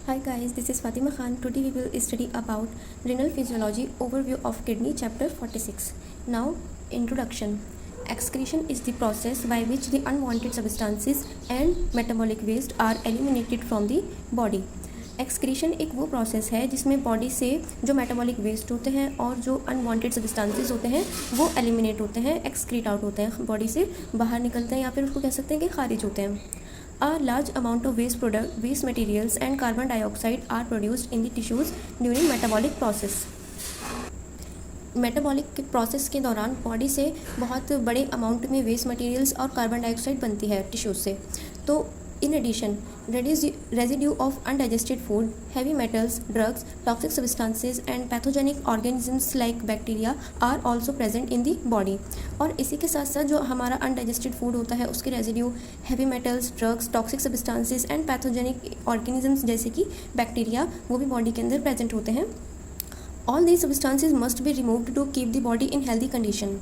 Hi guys, this is Fatima Khan. Today we will study about renal physiology overview of kidney chapter 46. Now, introduction. Excretion is the process by which the unwanted substances and metabolic waste are eliminated from the body. Excretion एक वो process है जिसमें body से जो metabolic waste होते हैं और जो अनवांटेड सब्सटेंसेस होते हैं वो एलिमिनेट होते हैं, एक्सक्रीट आउट होते हैं, बॉडी से बाहर निकलते हैं या फिर उसको कह सकते हैं कि खारिज होते हैं. A large amount of waste materials and carbon dioxide are produced in the tissues during metabolic process. Metabolic process के दौरान बॉडी से बहुत बड़े अमाउंट में वेस्ट मटेरियल्स और कार्बन डाइऑक्साइड बनती है टिश्यूज से. तो in addition residue of undigested food, heavy metals, drugs, toxic substances and pathogenic organisms like bacteria are also present in the body. और इसी के साथ साथ जो हमारा अनडाइजेस्टेड फूड होता है उसके residue, heavy metals, drugs, toxic substances and pathogenic organisms जैसे कि बैक्टीरिया वो भी बॉडी के अंदर प्रेजेंट होते हैं. All these substances must be removed to keep the body in healthy condition.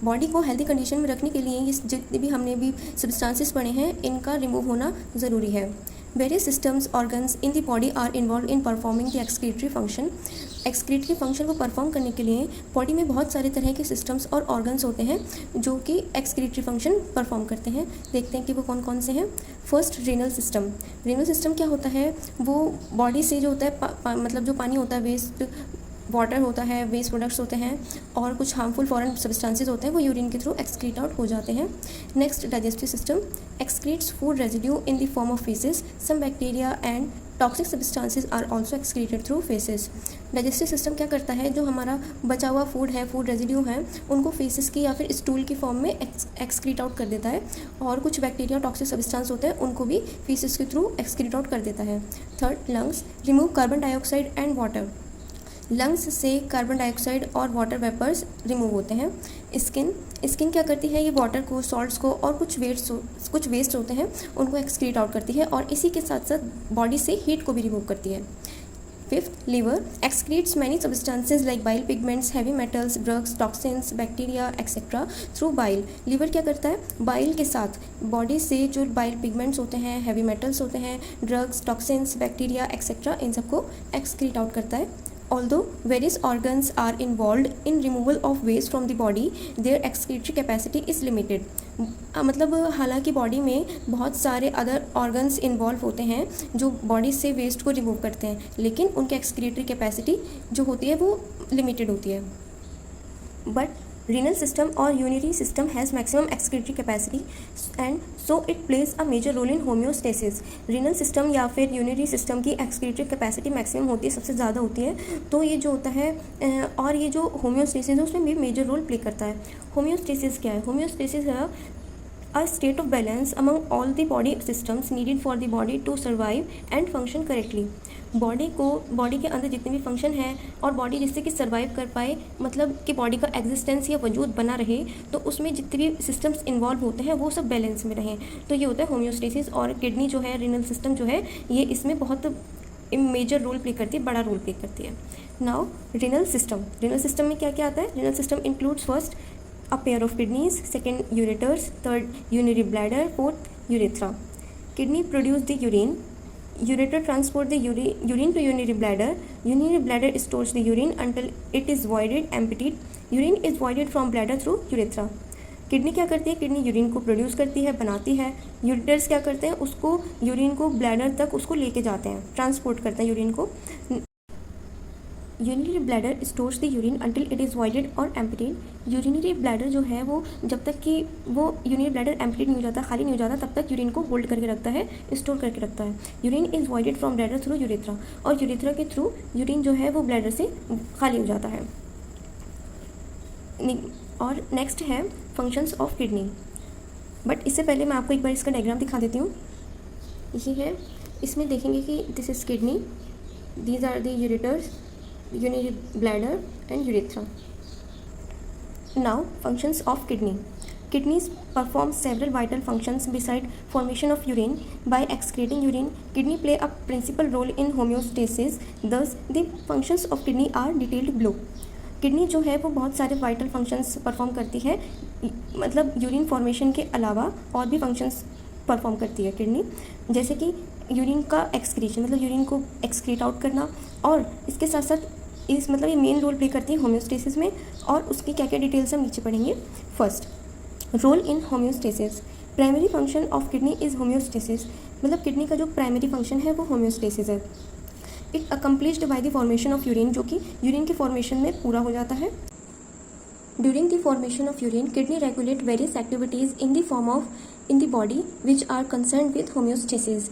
Body को हेल्दी कंडीशन में रखने के लिए ये जितने भी हमने भी सब्सटेंसेस पढ़े हैं इनका रिमूव होना ज़रूरी है. Various systems organs in the body are involve in performing the excretory function. Excretory function को परफॉर्म करने के लिए बॉडी में बहुत सारे तरह के सिस्टम्स और ऑर्गन्स होते हैं जो कि एक्सक्रीटरी फंक्शन परफॉर्म करते हैं. देखते हैं कि वो कौन कौन से हैं. First, renal system. Renal system क्या होता है? वो बॉडी से जो होता है मतलब जो पानी होता है, वेस्ट वाटर होता है, वेस्ट प्रोडक्ट्स होते हैं और कुछ हार्मफुल फॉरेन सब्सटेंसेस होते हैं वो यूरिन के थ्रू एक्सक्रीट आउट हो जाते हैं. Next, digestive system excretes food residue in the form of faeces. Some bacteria and toxic substances are also excreted through faeces. Digestive system क्या करता है? जो हमारा बचा हुआ फूड है, फूड रेजिड्यू है, उनको फेसेस की या फिर स्टूल की फॉर्म में एक्सक्रीट आउट कर देता है. और कुछ बैक्टीरिया टॉक्सिक सब्सटेंस होते हैं उनको भी फेसेस के थ्रू एक्सक्रीट आउट कर देता है. Third, lungs remove carbon dioxide and water. Lungs से कार्बन डाइऑक्साइड और वाटर वेपर्स रिमूव होते हैं. स्किन क्या करती है? ये वाटर को, सॉल्ट्स को और कुछ वेस्ट होते हैं उनको एक्सक्रीट आउट करती है और इसी के साथ साथ बॉडी से हीट को भी रिमूव करती है. Fifth, liver excretes many substances like bile pigments, heavy metals, drugs, toxins, bacteria etcetera through bile. Liver क्या करता है? बाइल के साथ बॉडी से जो बाइल पिगमेंट्स होते हैं, हैवी मेटल्स होते हैं, ड्रग्स, टॉक्सिन्स, बैक्टीरिया एक्सेट्रा इन सबको एक्सक्रीट आउट करता है. Although various organs are involved in removal of waste from the body, their excretory capacity is limited. मतलब हालांकि बॉडी में बहुत सारे अदर ऑर्गन्स इन्वॉल्व होते हैं जो बॉडी से वेस्ट को रिमूव करते हैं, लेकिन उनके एक्सक्रीटरी कैपेसिटी जो होती है वो लिमिटेड होती है. But renal system or urinary system has maximum excretory capacity and so it plays a major role in homeostasis. renal system या फिर urinary system की excretory capacity maximum होती है, सबसे ज़्यादा होती है. तो ये जो होता है और ये जो homeostasis है उसमें भी major role play करता है. homeostasis क्या है? homeostasis है a state of balance among all the body systems needed for the body to survive and function correctly. Body के अंदर जितने भी फंक्शन है और बॉडी जिससे कि सर्वाइव कर पाए, मतलब कि बॉडी का एग्जिस्टेंस या वजूद बना रहे, तो उसमें जितने भी सिस्टम्स इन्वॉल्व होते हैं वो सब बैलेंस में रहें. तो ये होता है होम्योस्टेसिस. और किडनी जो है, रीनल सिस्टम जो है, ये इसमें बहुत मेजर रोल प्ले करती है, बड़ा रोल प्ले करती है. नाउ रीनल सिस्टम में क्या क्या आता है? Renal system includes first a pair of kidneys, second ureters, third urinary bladder, fourth urethra. Kidney produce the urine. Ureter transport the urine to urinary bladder. Urinary bladder stores the urine until it is voided, emptied. Urine is voided from bladder through urethra. Kidney क्या करती है? Kidney urine को produce करती है, बनाती है. Ureters क्या करते हैं? उसको यूरिन को ब्लैडर तक उसको लेके जाते हैं, ट्रांसपोर्ट करते हैं यूरिन को. Urinary bladder stores the urine until it is voided और एम्प्टीड. यूरिनरी ब्लैडर जो है वो जब तक कि वो यूरिनरी ब्लैडर एम्प्टीड नहीं हो जाता, खाली नहीं हो जाता, तब तक यूरिन को होल्ड करके रखता है, स्टोर करके रखता है. Urine is voided from bladder through urethra. और यूरेथ्रा के थ्रू यूरिन जो है वो ब्लैडर से खाली हो जाता है. और नेक्स्ट है फंक्शंस ऑफ किडनी. बट इससे पहले मैं आपको एक बार इसका डायग्राम दिखा देती हूँ. ये है, इसमें देखेंगे कि this is kidney, these are the ureters, urinary bladder and urethra. Now, functions of kidney. Kidneys perform several vital functions beside formation of urine. By excreting urine, kidney play a principal role in homeostasis. Thus, the functions of kidney are detailed below. Kidney जो है वो बहुत सारे vital functions perform करती है, मतलब urine formation के अलावा और भी फंक्शंस परफॉर्म करती है किडनी. जैसे कि यूरिन का एक्सक्रीशन, मतलब यूरिन को एक्सक्रीट आउट करना, और इसके साथ साथ मतलब ये मेन रोल प्ले करती है होम्योस्टेसिस में। और उसकी क्या क्या डिटेल्स हम नीचे पढ़ेंगे। First, role in homeostasis. Primary function of kidney is homeostasis, मतलब किडनी का जो प्राइमरी फंक्शन है वो होम्योस्टेसिस है। It accomplished by the formation of urine, जो कि यूरिन के फॉर्मेशन में पूरा हो जाता है। During the formation of urine, kidney regulate various activities in the form of in the body which are concern with homeostasis,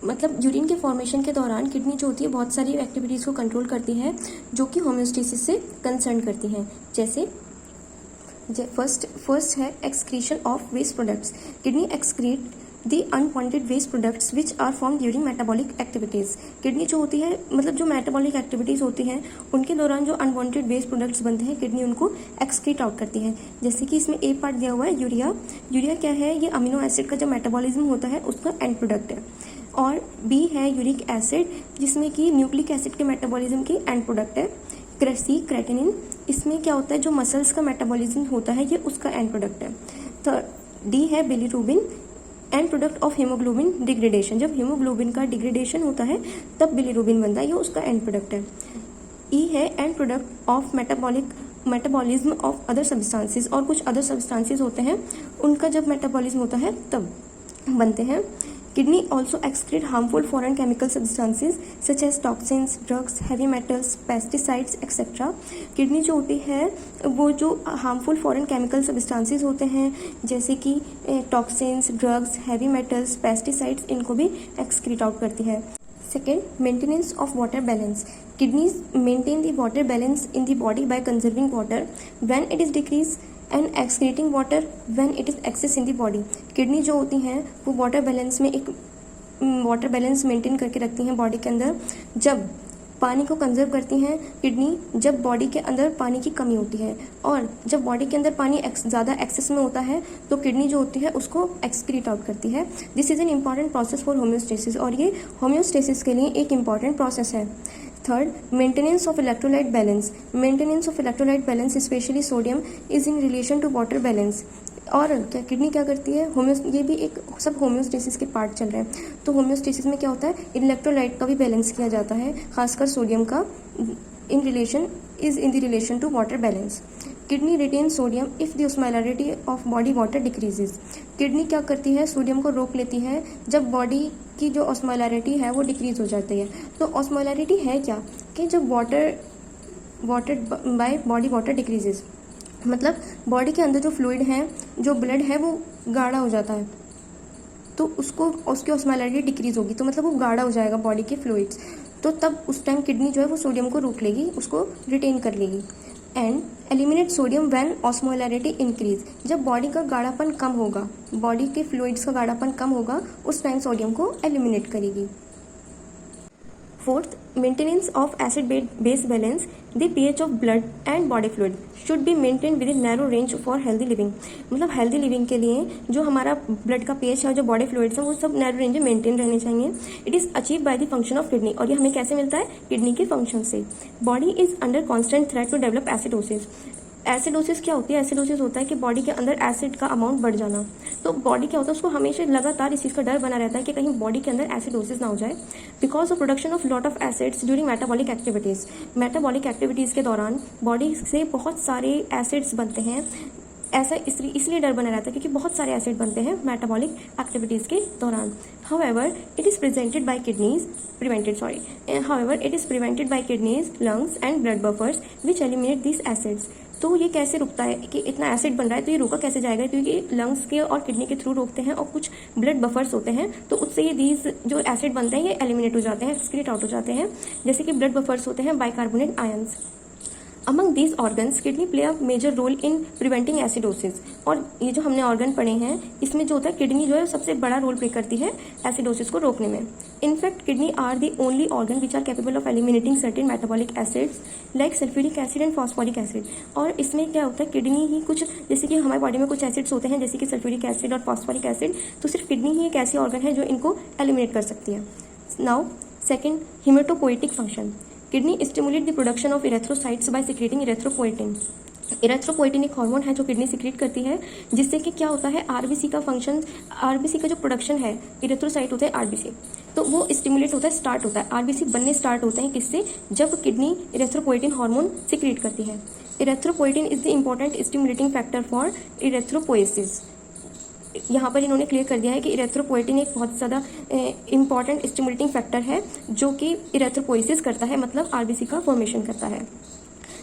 मतलब यूरिन के फॉर्मेशन के दौरान किडनी जो होती है बहुत सारी एक्टिविटीज़ को कंट्रोल करती है जो कि होम्योस्टेसिस से कंसर्न करती हैं। जैसे फर्स्ट है excretion of waste products. Kidney excrete the unwanted waste products which are form during metabolic activities. Kidney जो होती है, मतलब जो मेटाबॉलिक एक्टिविटीज़ होती हैं उनके दौरान जो अनवांटेड वेस्ट प्रोडक्ट्स बनते हैं किडनी उनको एक्सक्रीट आउट करती है। जैसे कि इसमें ए पार्ट दिया हुआ है यूरिया। यूरिया क्या है, ये अमीनो एसिड का जो मेटाबॉलिज्म होता है उसका एंड प्रोडक्ट है। और बी है यूरिक एसिड, जिसमें कि न्यूक्लिक एसिड के मेटाबॉलिज्म की एंड प्रोडक्ट है। सी क्रेटिनिन, इसमें क्या होता है जो मसल्स का मेटाबॉलिज्म होता है ये उसका एंड प्रोडक्ट है। थर्ड डी है bilirubin, and product of haemoglobin degradation. जब हीमोग्लोबिन का डिग्रेडेशन होता है तब बिलीरुबिन बनता है, ये उसका एंड प्रोडक्ट है। ई है and product of metabolism of other substances, और कुछ अदर सब्सटेंसेस होते हैं उनका जब मेटाबॉलिज्म होता है तब बनते हैं। Kidney also excrete harmful foreign chemical substances such as toxins, drugs, heavy metals, pesticides etcetera. Kidney जो होती है वो जो हार्मफुल फॉरेन केमिकल सब्सटेंसेस होते हैं जैसे कि toxins, drugs, heavy metals, pesticides, इनको भी एक्सक्रीट आउट करती है। Second, maintenance of water balance. Kidneys maintain the water balance in the body by conserving water when it is decrease and excreting water when it is excess in the body. Kidney जो होती हैं वो water balance में एक water balance maintain करके रखती हैं body के अंदर। जब पानी को कंजर्व करती हैं किडनी जब बॉडी के अंदर पानी की कमी होती है, और जब बॉडी के अंदर पानी ज़्यादा एक्सेस में होता है तो किडनी जो होती है उसको एक्सक्रीट आउट करती है। This is an important process for homeostasis, और ये होम्योस्टेसिस के लिए एक इम्पॉर्टेंट प्रोसेस है। Third, maintenance of electrolyte balance. Maintenance of electrolyte balance specially sodium is in relation to water balance. और क्या किडनी क्या करती है, ये भी एक सब होम्योस्टेसिस के पार्ट चल रहे हैं। तो होम्योस्टेसिस में क्या होता है, इलेक्ट्रोलाइट का भी बैलेंस किया जाता है, खासकर सोडियम का in the relation to water balance. Kidney retain sodium if the osmolarity of body water decreases. Kidney क्या करती है, सोडियम को रोक लेती है जब बॉडी की जो ऑस्मोलैरिटी है वो डिक्रीज हो जाती है। तो ऑस्मोलैरिटी है क्या, कि जब water by body water decreases, मतलब बॉडी के अंदर जो फ्लूइड है, जो ब्लड है वो गाढ़ा हो जाता है, तो उसकी ऑस्मोलैरिटी डिक्रीज होगी, तो मतलब वो गाढ़ा हो जाएगा बॉडी के फ्लूइड्स। तो तब उस टाइम किडनी जो है वो सोडियम को रोक लेगी, उसको रिटेन कर लेगी। And eliminate sodium when osmolarity increase. जब बॉडी का गाढ़ापन कम होगा, बॉडी के फ्लूइड्स का गाढ़ापन कम होगा, उस टाइम सोडियम को एलिमिनेट करेगी। Fourth, maintenance of acid base balance. The pH of blood and body fluid should be maintain with in narrow range for healthy living. मतलब हेल्दी लिविंग के लिए जो हमारा ब्लड का pH है, जो बॉडी फ्लूइड्स हैं, वो सब नैरो रेंज में मेंटेन रहने चाहिए। It is achieve by the function of kidney, और ये हमें कैसे मिलता है, किडनी के फंक्शन से। Body is under constant threat to develop acidosis. Acidosis क्या होती है, एसिडोसिस होता है कि बॉडी के अंदर एसिड का अमाउंट बढ़ जाना। तो बॉडी क्या होता है, उसको हमेशा लगातार इस चीज़ का डर बना रहता है कि कहीं बॉडी के अंदर एसिडोसिस ना हो जाए, because of production of lot of acids during metabolic activities. Metabolic activities के दौरान बॉडी से बहुत सारे एसिड्स बनते हैं। ऐसा इसलिए डर बना रहता है क्योंकि बहुत सारे एसिड बनते हैं मेटाबॉलिक एक्टिविटीज़ के दौरान। However, it is prevented by kidneys, lungs and blood buffers which eliminate these acids. तो ये कैसे रुकता है कि इतना एसिड बन रहा है, तो ये रोका कैसे जाएगा, क्योंकि लंग्स के और किडनी के थ्रू रोकते हैं, और कुछ ब्लड बफर्स होते हैं, तो उससे ये दीज जो एसिड बनते हैं ये एलिमिनेट हो जाते हैं, एक्सक्रीट आउट हो जाते हैं। जैसे कि ब्लड बफर्स होते हैं bicarbonate ions. Among these organs kidney play a major role in preventing acidosis. और ये जो हमने ऑर्गन पढ़े हैं इसमें जो होता है किडनी जो है सबसे बड़ा रोल प्ले करती है एसिडोसिस को रोकने में। In fact kidney are the only organ which are capable of eliminating certain metabolic acids like sulphuric acid and phosphoric acid. और इसमें क्या होता है, किडनी ही कुछ, जैसे कि हमारी बॉडी में कुछ एसिड्स होते हैं जैसे कि सल्फ्यूरिक एसिड और फॉस्फोरिक एसिड, तो सिर्फ किडनी ही एक ऐसी ऑर्गन है जो इनको एलिमिनेट कर सकती है। Now second, haematopoietic function. Kidney stimulate the production of erythrocytes by secreting erythropoietin. Erythropoietin एक हार्मोन है जो किडनी सिक्रीट करती है, जिससे कि क्या होता है, आरबीसी का फंक्शन, आरबीसी का जो प्रोडक्शन है, इरेथ्रोसाइट होते हैं आरबीसी, तो वो स्टिमुलेट होता है, स्टार्ट होता है, आरबीसी बनने स्टार्ट होते हैं किससे, जब किडनी इरेथ्रोपोइटिन हार्मोन सिक्रीट करती है। Erythropoietin is the important stimulating factor for erythropoiesis. यहाँ पर इन्होंने क्लियर कर दिया है कि इरेथ्रोपोइटिन एक बहुत ज़्यादा इंपॉर्टेंट स्टिमुलेटिंग फैक्टर है जो कि इरेथ्रोपोइसिस करता है, मतलब आरबीसी का फॉर्मेशन करता है।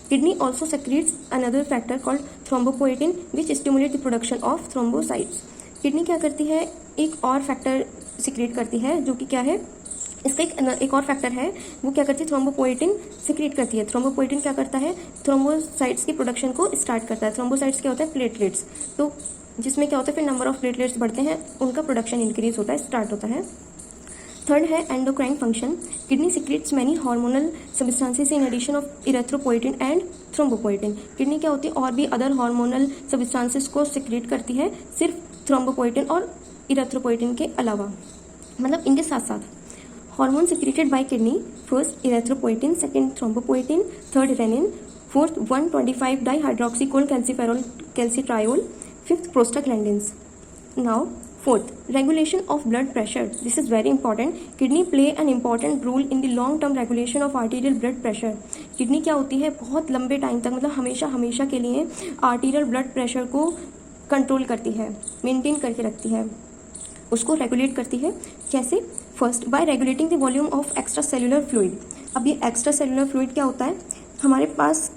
Kidney also secrets another factor called thrombopoietin which stimulate the production of thrombocytes. Kidney क्या करती है, एक और फैक्टर सिक्रेट करती है जो कि क्या है, इसका एक और फैक्टर है, वो क्या करती है, थ्रोम्बोपोइटिन सिक्रेट करती है। थ्रोम्बोपोइटिन क्या करता है, थ्रोम्बोसाइट्स की प्रोडक्शन को स्टार्ट करता है। थ्रोम्बोसाइट्स क्या होता है, प्लेटलेट्स, तो जिसमें क्या होता है, फिर नंबर ऑफ प्लेटलेट्स बढ़ते हैं, उनका प्रोडक्शन इंक्रीज होता है, स्टार्ट होता है। थर्ड है endocrine function. Kidney secretes many hormonal substances in addition of erythropoietin and thrombopoietin. Kidney क्या होती है, और भी अदर हार्मोनल सब्सटेंसेस को सिक्रेट करती है, सिर्फ थ्रोम्बोपोइटिन और इरेथ्रोपोइटिन के अलावा, मतलब इनके साथ साथ। Hormone secreted by kidney, first erythropoietin, second thrombopoietin, third renin, fourth 125 डाइहाइड्रोक्सीकोल calcitriol, fifth prostaglandins. Now fourth, regulation of blood pressure. This is very important. Kidney play an important role in the long term regulation of arterial blood pressure. Kidney क्या होती है, बहुत लंबे time तक, मतलब हमेशा के लिए आर्टीरियल ब्लड प्रेशर को कंट्रोल करती है, मेंटेन करके रखती है, उसको रेगुलेट करती है। कैसे? First, bye regulating the volume of extra cellular fluid. अब ये एक्स्ट्रा सेलुलर फ्लूइड क्या होता है, हमारे पास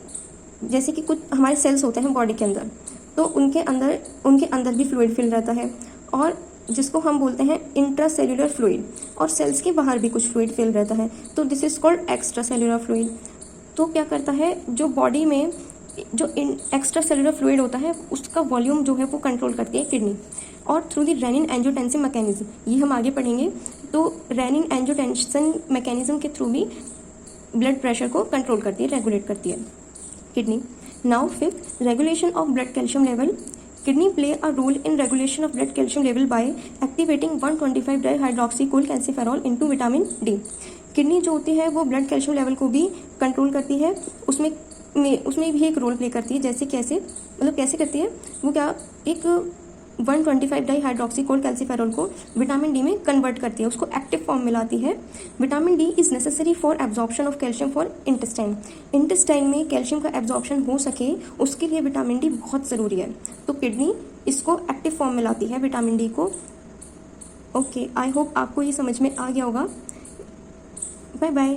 जैसे कि कुछ हमारे सेल्स होते हैं बॉडी के अंदर, तो उनके अंदर भी फ्लूइड फिल रहता है, और जिसको हम बोलते हैं इंट्रासेल्युलर फ्लूइड, और सेल्स के बाहर भी कुछ फ्लूइड फिल रहता है, तो this is called extra cellular fluid. तो क्या करता है, जो बॉडी में जो एक्स्ट्रा सेल्युलर फ्लूइड होता है उसका वॉल्यूम जो है वो कंट्रोल करती है किडनी, और through the renin angiotensin mechanism, ये हम आगे पढ़ेंगे। तो रेनिन एंजियोटेंसिन मैकेनिज्म के थ्रू भी ब्लड प्रेशर को कंट्रोल करती है, रेगुलेट करती है kidney. Now fifth, regulation of blood calcium level. Kidney play a role in regulation of blood calcium level by activating 125 dihydroxycholine calciferol into vitamin D. Kidney जो होती है वो ब्लड कैल्शियम लेवल को भी कंट्रोल करती है, उसमें भी एक रोल प्ले करती है। जैसे कैसे, मतलब कैसे करती है वो, क्या एक 125 डाइहाइड्रोक्सीकोल कैल्सिफेरॉल को विटामिन डी में कन्वर्ट करती है, उसको एक्टिव फॉर्म में लाती है। Vitamin D is necessary for absorption of calcium for intestine में कैल्शियम का एब्जॉर्प्शन हो सके उसके लिए विटामिन डी बहुत ज़रूरी है, तो किडनी इसको एक्टिव फॉर्म में लाती है विटामिन डी को। ओके, आई होप आपको ये समझ में आ गया होगा। Bye bye.